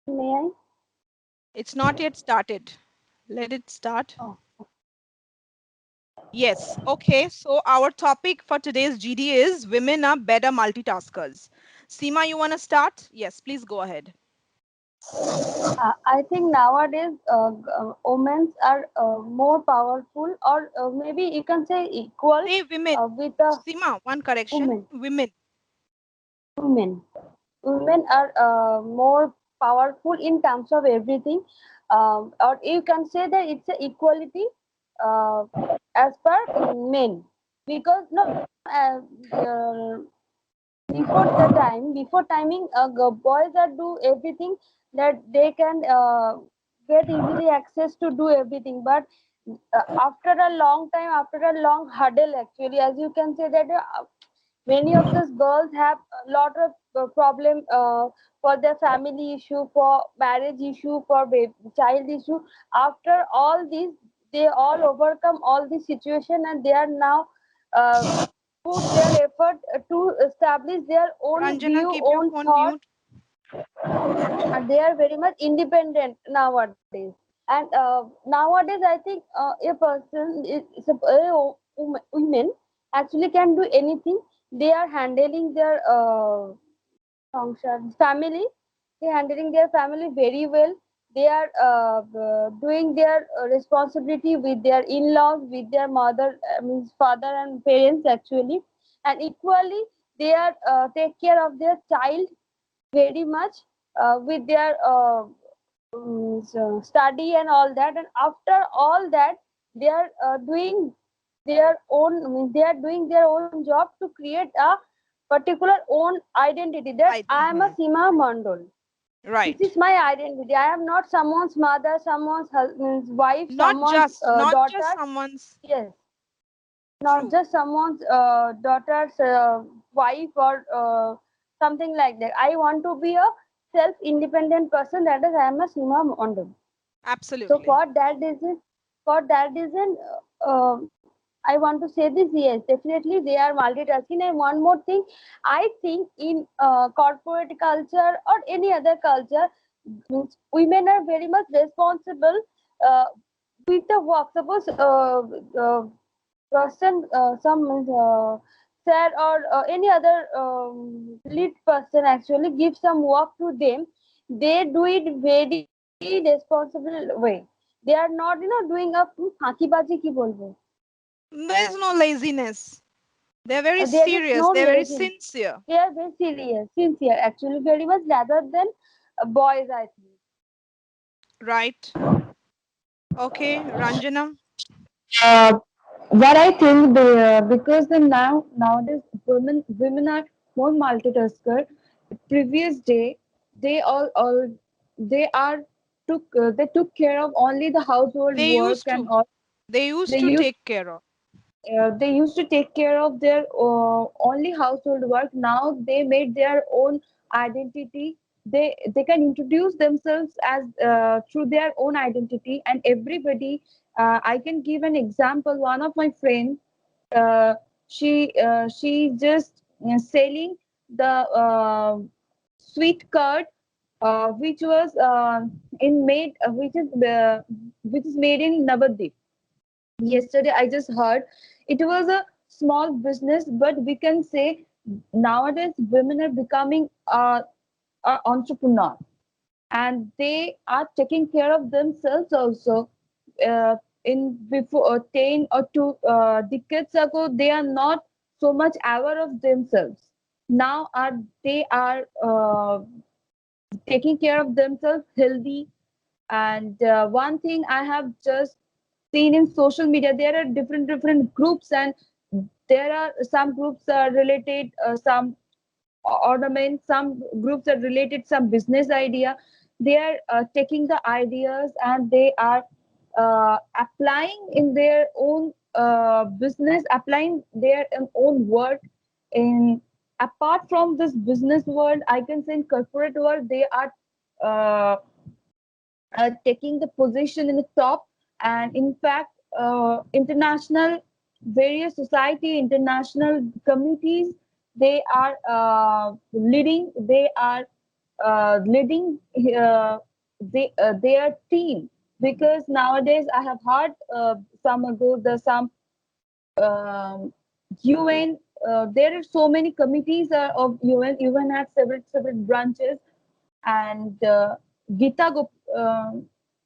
May I? It's not yet started. Let it start. Oh, Yes. Okay. So our topic for today's GD is women are better multitaskers. Seema, you want to start? Yes, please go ahead. I think nowadays women are more powerful, or maybe you can say equal Say women. with the Seema, one correction. women. Women. Women. Women are more powerful in terms of everything, or you can say that it's a equality uh, as per men, because no, before timing, boys are do everything that they can get easily access to do everything, but after a long time, after a long hurdle, actually, as you can say that many of these girls have a lot of problem for their family issue, for marriage issue, for child issue. After all these, they all overcome all this situation, and they are now uh, put their effort to establish their own Ranjana, view, keep your own phone thought, mute. and they are very much independent nowadays. And nowadays, I think a person is women actually can do anything. They are handling their family. They are handling their family very well. They are doing their responsibility with their in-laws, with their mother, means father and parents actually, and equally they are take care of their child very much with their study and all that. And after all that, they are doing their own, they are doing their own job to create a particular own identity, that I am a Mhm. Sima Mandol. This Right. is my identity. I am not someone's mother, someone's husband's wife, Not someone's just, not just daughter. someone's. Yes, not True. just someone's daughter's wife, or something like that. I want to be a self-independent person. That is, I am a Sima Mandal. So Absolutely. for that reason, I want to say this. Yes, definitely they are multitasking. And one more thing, I think in corporate culture or any other culture, means women are very much responsible uh, with the work. Suppose person, some sir or any other lead person actually gives some work to them, they do it very responsible way. They are not, doing a ফাঁকিবাজি কি বলবো, There's no laziness. They're very there is serious. no They're very laziness. sincere. They are very serious, sincere, actually, very much rather than boys, I think. Right. Okay, Ranjana. Uh, what I think because the nowadays women are more multitasker. Previous day they all they are they took care of only the household They work used and to. all. They used They to used take care of. they used to take care of their only household work. Now they made their own identity. They can introduce themselves as through their own identity, and everybody. I can give an example. One of my friends, uh, she just selling the sweet curd, which was in made which is made in Navadip. Yesterday I just heard it was a small business, but we can say nowadays women are becoming a entrepreneur, and they are taking care of themselves also. In before 10 or 2 decades ago, they are not so much aware of themselves. Now are they are taking care of themselves healthy. And one thing I have just seen in social media, there are different groups, and there are some groups are related some ornaments, some groups are related some business idea. They are taking the ideas and they are applying in their own business, applying their own work in. Apart from this business world, I can say in corporate world they are uh, taking the position in the top. And in fact, international various society, international committees, they are leading, they are leading their team, because nowadays I have heard some ago the some um, UN. There are so many committees of UN. UN has separate branches, and Gita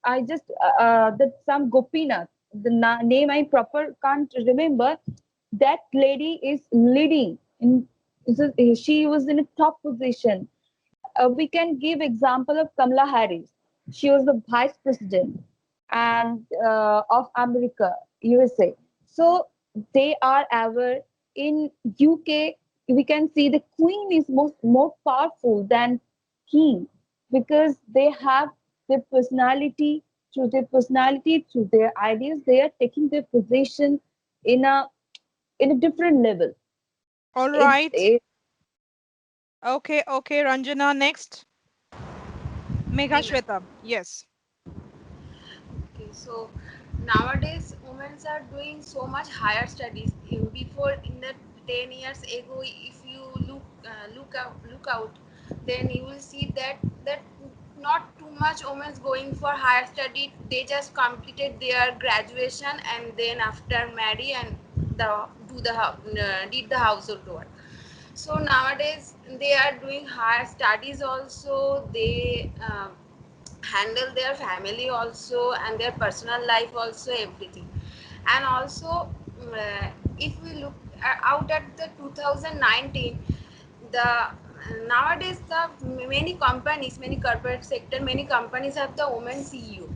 I just that some Gopinath, the name I proper can't remember. That lady is leading in. She was in a top position. We can give example of Kamala Harris. She was the vice president and of America, USA. So they are ever in UK. We can see the queen is more powerful than king, because they have their personality. Through their personality, through their ideas, they are taking their position in a different level. All It, right. it Okay, okay, Ranjana, next. Megha Me, ma'am. Shweta. Yes. Okay, so nowadays women are doing so much higher studies. Before, in the 10 years ago, if you look out, then you will see that not too much women going for higher study. They just completed their graduation and then after marry and the did the household work. So nowadays they are doing higher studies also. They handle their family also and their personal life also, everything. And also, if we look out at the 2019, the nowadays the many companies, many corporate sector, many companies have the women CEO.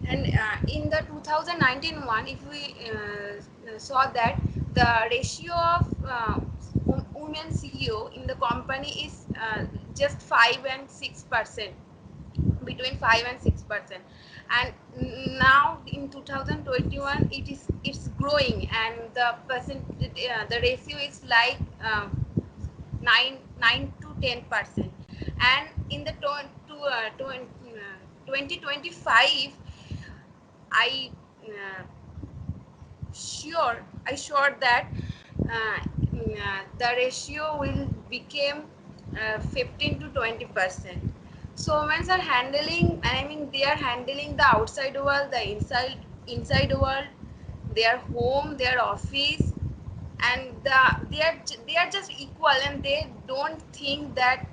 And in the 2019 one, if we saw that the ratio of women CEO in the company is just 5 and 6%, between 5 and 6%. And now in 2021 it's growing, and the percent the ratio is like 9 to 10%. And in the 2025, I uh, sure that the ratio will become 15 to 20%. So women are handling, I mean, they are handling the outside world, the inside world, their home, their office, and they are just equal, and they don't think that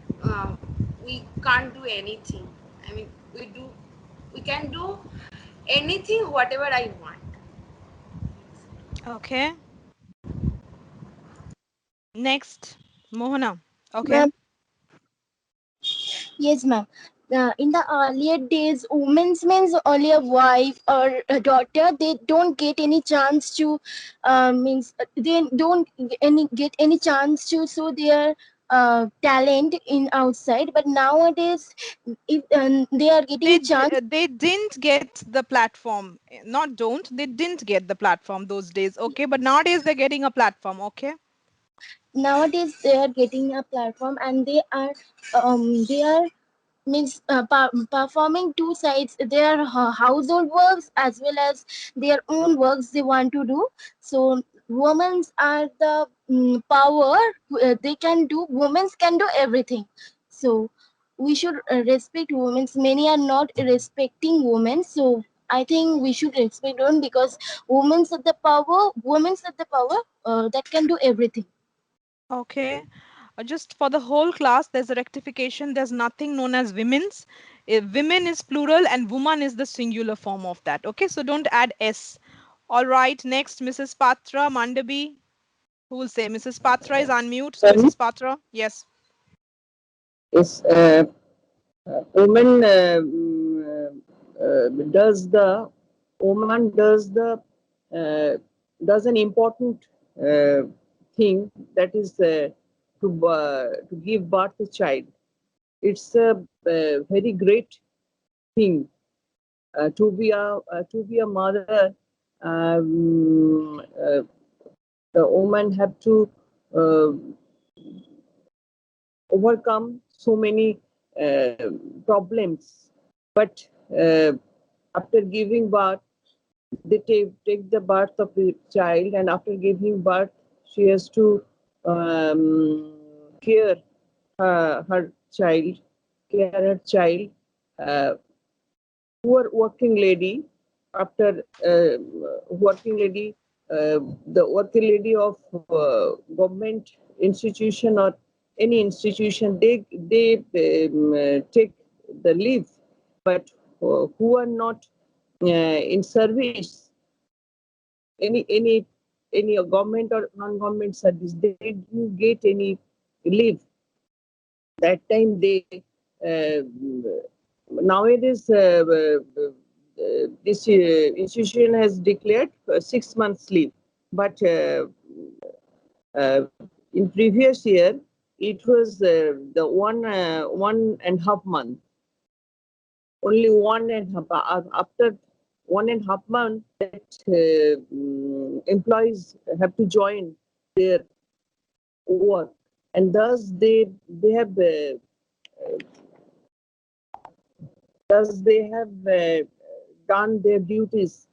we can't do anything. I mean, we can do anything whatever I want. Okay. Next, Mohana. Okay. Ma'am, yes, ma'am. In the earlier days, women's means only a wife or a daughter. They don't get any chance to, means they don't get any chance to show their talent in outside. But nowadays, if they are getting chance, They didn't get the platform. Not don't. They didn't get the platform those days. Okay, but nowadays they're getting a platform. Okay. nowadays they are getting a platform, and they are means performing two sides, their household works as well as their own works they want to do. So women are the power. They can do, women can do everything. So we should respect women. Many are not respecting women, so I think we should respect women, because women's are the power that can do everything. Okay. Just for the whole class, there's a rectification. There's nothing known as women's. Women is plural and woman is the singular form of that. Okay, so don't add S. All right, next, Mrs. Patra Mandabi. Who will say? Mrs. Patra is unmute. So, Mrs. Patra, yes. Is woman does the woman does an important thing, that is to give birth to child. It's a very great thing to be a mother. The woman have to uh, overcome so many problems, but after giving birth, they take the birth of the child, and after giving birth, she has to care her child, care her child, uh, poor working lady, after working lady, the working lady of government institution or any institution, they take the leave, but who are not in service, any government or non-government service, they do get any leave. That time they uh, nowadays this institution has declared 6 months leave, but in previous year it was the 1.5 month, only 1.5. After 1.5 months, that employees have to join their work, and thus they have done their duties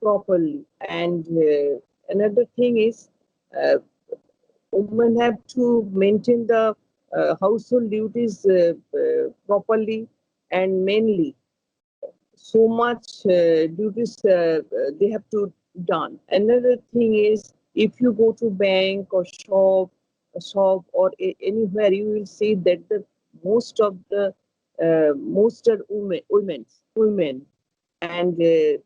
properly. And another thing is, uh, women have to maintain the household duties properly and mainly so much duties they have to done. Another thing is, if you go to bank or shop or anywhere, you will see that the most are women, and their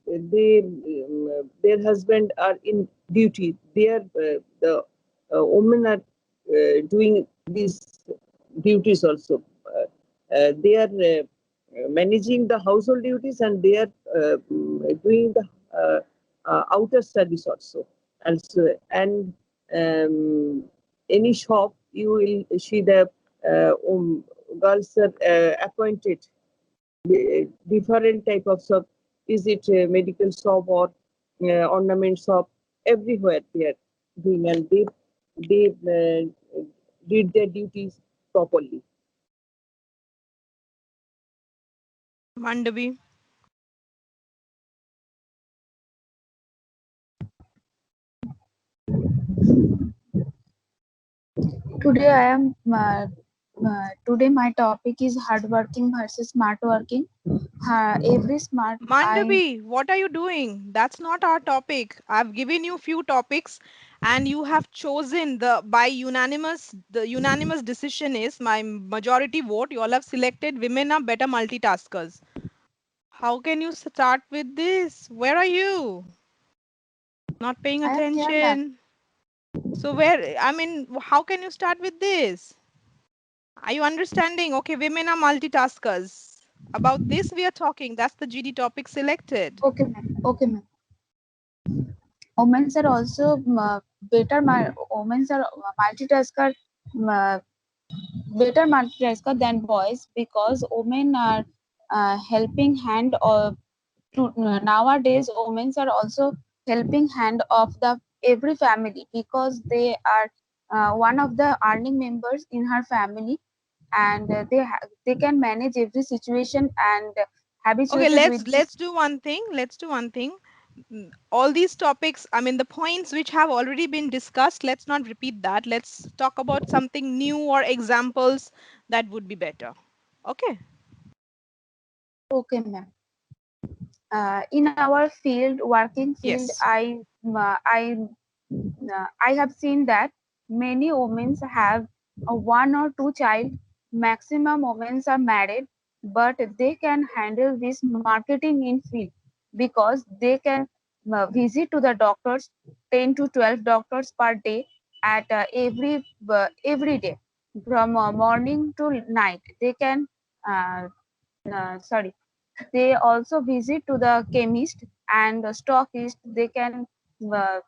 husband are in duty. They are the women are doing these duties also. They are managing the household duties, and they are doing the outer service also. And um, any shop, you will see the girls are appointed different type of shop. Is it a medical shop or ornament shop? Everywhere they are doing, and they did their duties properly. Mandavi. Today I am today my topic is hardworking versus smart working. Every smart I Mandavi, what are you doing? That's not our topic. I've given you few topics and you have chosen the unanimous decision is my majority vote. You all have selected women are better multitaskers. How can you start with this? Where are you? Not paying I am here, ma'am. attention. So I mean, how can you start with this? Are you understanding? Okay, women are multitaskers. About this we are talking. That's the GD topic selected. Okay, ma'am. Okay, ma'am. Women are also better. Women are multitasker, uh, better multitasker than boys, because women are helping hand or to nowadays women are also helping hand of the every family, because they are one of the earning members in her family, and they can manage every situation and Okay, habituated let's with this. let's do one thing. Let's do one thing. All these topics, I mean the points which have already been discussed, let's not repeat that. Let's talk about something new or examples that would be better. Okay. Okay, ma'am. In our field, working field, Yes. I have seen that many women have one or two child. Maximum women are married, but they can handle this marketing in field, because they can visit to the doctors, 10 to 12 doctors per day, at every day, from morning to night. They can sorry, they also visit to the chemist and the stockist. They can uh,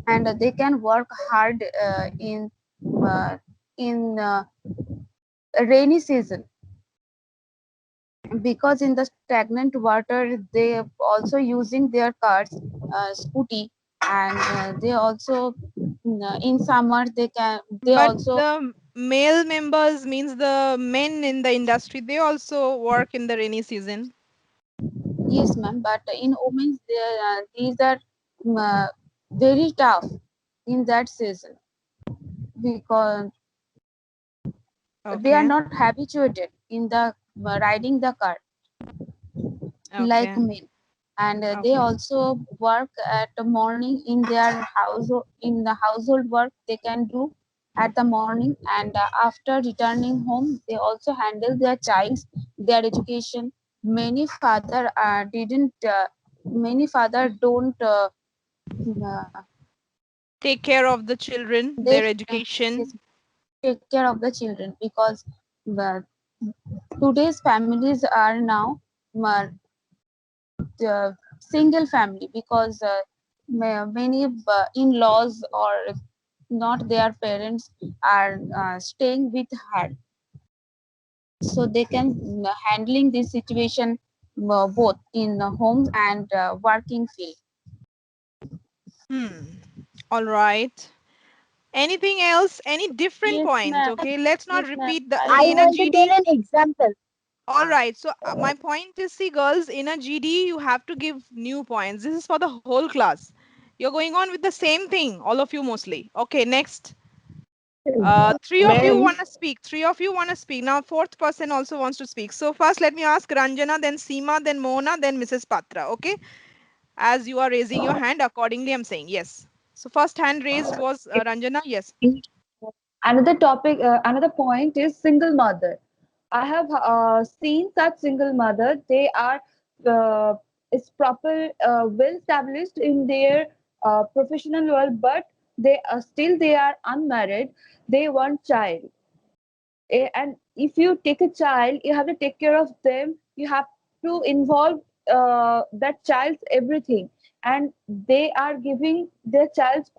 and they can work hard uh, in rainy season, because in the stagnant water they also using their cars, scooty, and they also in summer they But also. the male members means the men in the industry, they also work in the rainy season. Yes, ma'am, but in women's these are uh, very tough in that season, because they are Okay. not habituated in the riding the car like Okay. men. And they Okay. also work at the morning in their household, in the household work they can do at the morning. And after returning home they also handle their child's, their education. Many father many father don't uh, Take care of the children, they their yes, education. take care of the children, because uh, today's families are now uh, single family, because many in-laws or not their parents are staying with her, so they can handling this situation both in homes and working field. Hmm. All right. Anything else? Any different Yes, point? ma'am. Okay, let's not Yes, ma'am. repeat the. I I See, in a want want. to tell GD. an example. All right. So my point is, see, girls, in a GD, you have to give new points. This is for the whole class. You're going on with the same thing, all of you mostly. Okay, next. Three of you Ma'am, want to speak. Three of you want to speak. Now, fourth person also wants to speak. So first, let me ask Ranjana, then Seema, then Mona, then Mrs. Patra. Okay, as you are raising your hand, accordingly, I'm saying yes. So first hand raised was Ranjana. Yes. Another topic, another point is single mother. I have seen such single mother. They are uh, is proper, well established in their professional world, but they are still they are unmarried. They want child. And if you take a child, you have to take care of them. You have to involve that child's everything, and they are giving their child's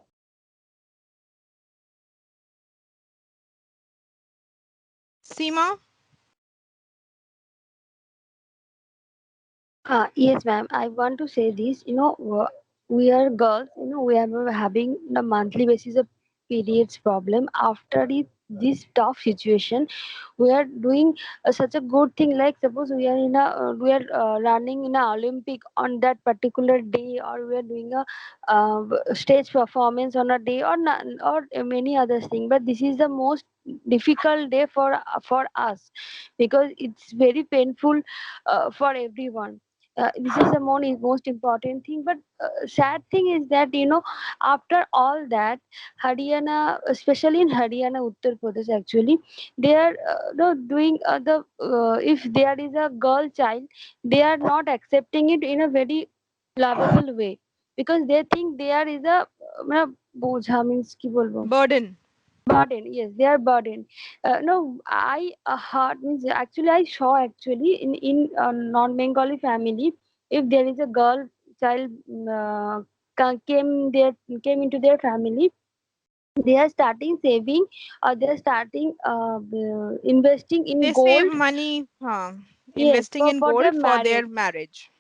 Seema. Yes, ma'am. I want to say this. We are girls. We are having the monthly basis of periods problem. After this tough situation, we are doing such a good thing. Like suppose we are running in a Olympic on that particular day, or we are doing a stage performance on a day, or or many other things. But this is the most difficult day for us, because it's very painful for everyone. This is the most important thing. But sad thing is that after all that, Haryana, especially in Haryana, Uttar Pradesh, actually they are doing the if there is a girl child, they are not accepting it in a very lovable way, because they think there is a बोझा means কি বলবো Burden. burden. Yes, they are burden. No, I heard means actually I saw actually in non-Bengali family, if there is a girl child came into their family, they are starting saving, or they are starting investing in They save gold. money, Yes, investing in for their gold for their marriage. marriage.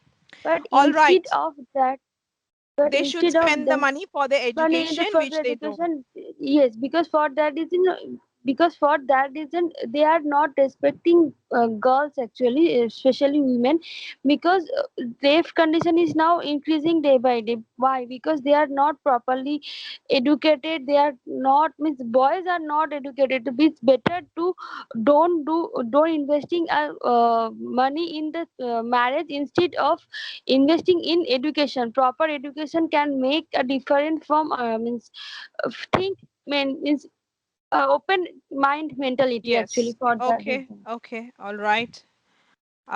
But All instead right. of that, but They should instead of spend the them money for their money in the education, further which they don't. education. Yes, because for that reason they are not respecting girls, actually, especially women, because rape condition is now increasing day by day. Why? Because they are not properly educated. They are not, means boys are not educated. It's better to don't investing money in the marriage, instead of investing in education. Proper education can make a difference from means think means open mind mentality, actually, Yes. for that Okay. reason. Okay. All right.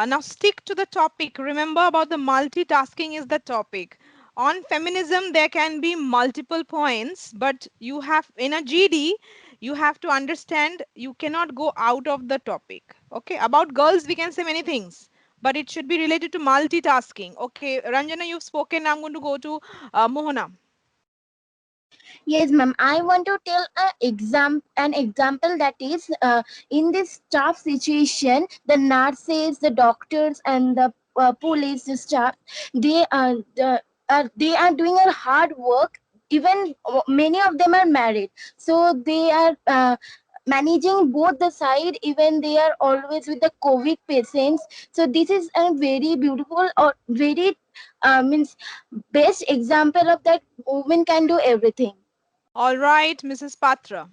Now stick to the topic. Remember about the multitasking is the topic. On feminism, there can be multiple points, but you have in a GD, you have to understand you cannot go out of the topic. Okay. About girls, we can say many things, but it should be related to multitasking. Okay. Ranjana, you've spoken. I'm going to go to Mohana. Yes, ma'am. I want to tell an example, that is, in this tough situation, the nurses, the doctors, and the police staff, they are they are doing a hard work. Even many of them are married, so they are managing both the side. Even they are always with the COVID patients. So this is a very beautiful, or very means best example of that women can do everything. All right, Mrs. Patra.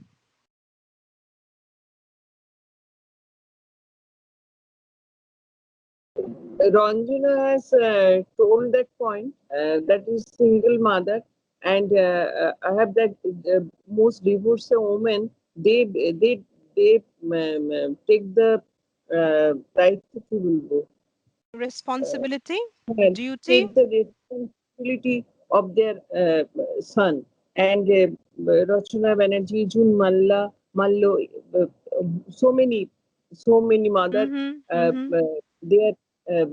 Ranjana has told that point, that is single mother, and I have that most divorced women, they take the দায়িত্ব কি বলবো, Responsibility, well, duty. take the responsibility of their son. And Rachana Banerjee, Jun Malla, Mallo, so many mothers, Mm-hmm, mm-hmm. they are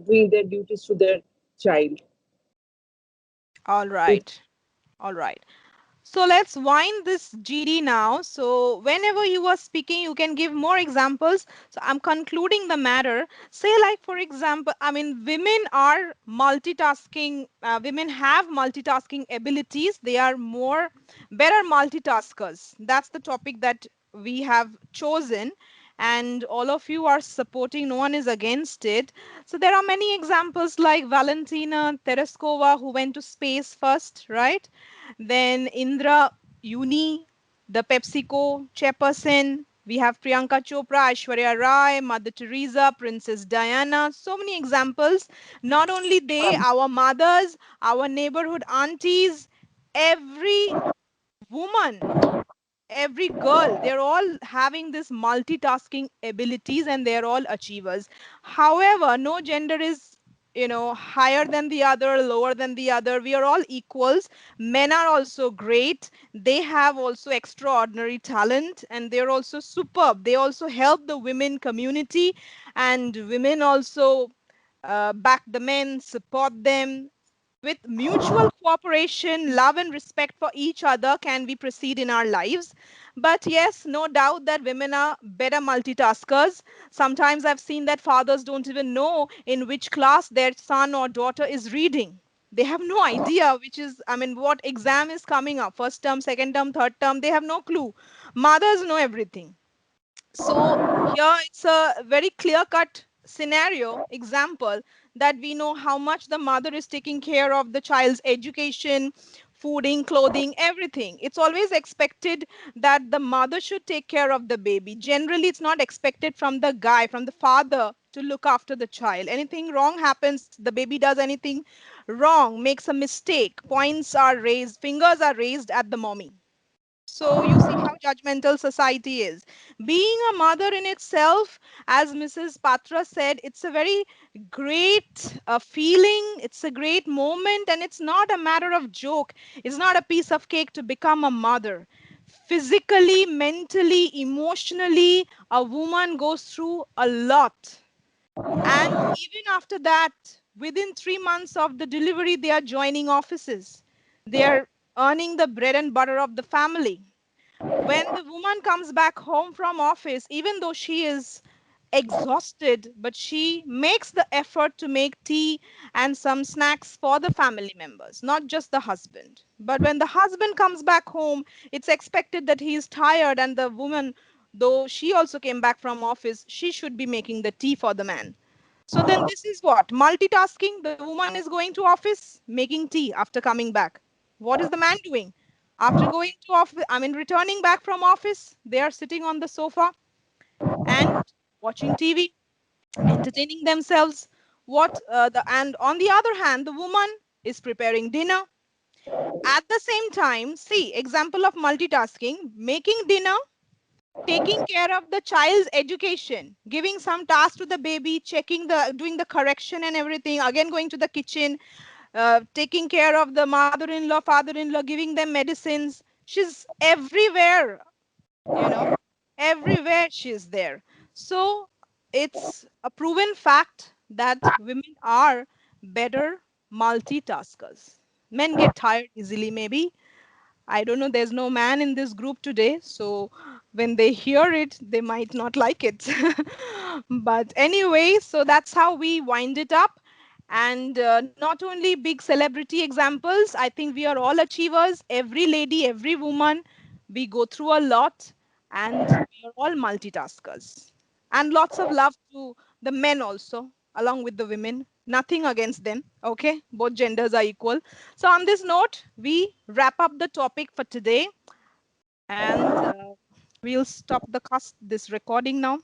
doing their duties to their child. All It, right. All right. So let's wind this GD now. So whenever you are speaking, you can give more examples. So I'm concluding the matter. Say like, for example, I mean, women are multitasking. Women have multitasking abilities. They are more better multitaskers. That's the topic that we have chosen. And all of you are supporting. No one is against it. So there are many examples like Valentina Tereskova, who went to space first, right? Then Indra Uni, the PepsiCo chairperson. We have Priyanka Chopra, Aishwarya Rai, Mother Teresa, Princess Diana. So many examples. Not only they, our mothers, our neighborhood aunties, every woman, every girl, they're all having this multitasking abilities and they're all achievers. However, no gender is, higher than the other, lower than the other. We are all equals. Men are also great. They have also extraordinary talent and they're also superb. They also help the women community, and women also back the men, support them. With mutual cooperation, love, and respect for each other, can we proceed in our lives? But yes, no doubt that women are better multitaskers. Sometimes I've seen that fathers don't even know in which class their son or daughter is reading. They have no idea which is, I mean, what exam is coming up, first term, second term, third term. They have no clue. Mothers know everything. So here it's a very clear cut scenario example that we know how much the mother is taking care of the child's education, fooding, clothing, everything. It's always expected that the mother should take care of the baby. Generally, it's not expected from the guy, from the father, to look after the child. Anything wrong happens, the baby does anything wrong, makes a mistake, points are raised, fingers are raised at the mommy. So you see how judgmental society is. Being a mother in itself, as Mrs. Patra said, it's a very great feeling. It's a great moment, and it's not a matter of joke. It's not a piece of cake to become a mother. Physically, mentally, emotionally, a woman goes through a lot. And even after that, within 3 months of the delivery, they are joining offices. They are earning the bread and butter of the family. When the woman comes back home from office, even though she is exhausted, but she makes the effort to make tea and some snacks for the family members, not just the husband. But when the husband comes back home, it's expected that he is tired, and the woman, though she also came back from office, she should be making the tea for the man. So then this is what? Multitasking. The woman is going to office, making tea after coming back. What is the man doing? After going to office, I mean, returning back from office, they are sitting on the sofa and watching TV, entertaining themselves. And on the other hand, the woman is preparing dinner. At the same time, see, example of multitasking, making dinner, taking care of the child's education, giving some task to the baby, doing the correction and everything, again going to the kitchen, taking care of the mother-in-law, father-in-law, giving them medicines. She's everywhere, you know, everywhere she's there. So it's a proven fact that women are better multitaskers. Men get tired easily, maybe. I don't know, there's no man in this group today, so when they hear it, they might not like it. But anyway, so that's how we wind it up. And not only big celebrity examples, I think we are all achievers. Every lady, every woman, we go through a lot, and we are all multitaskers. And lots of love to the men also, along with the women. Nothing against them, okay? Both genders are equal. So, on this note, we wrap up the topic for today, and we'll stop this recording now.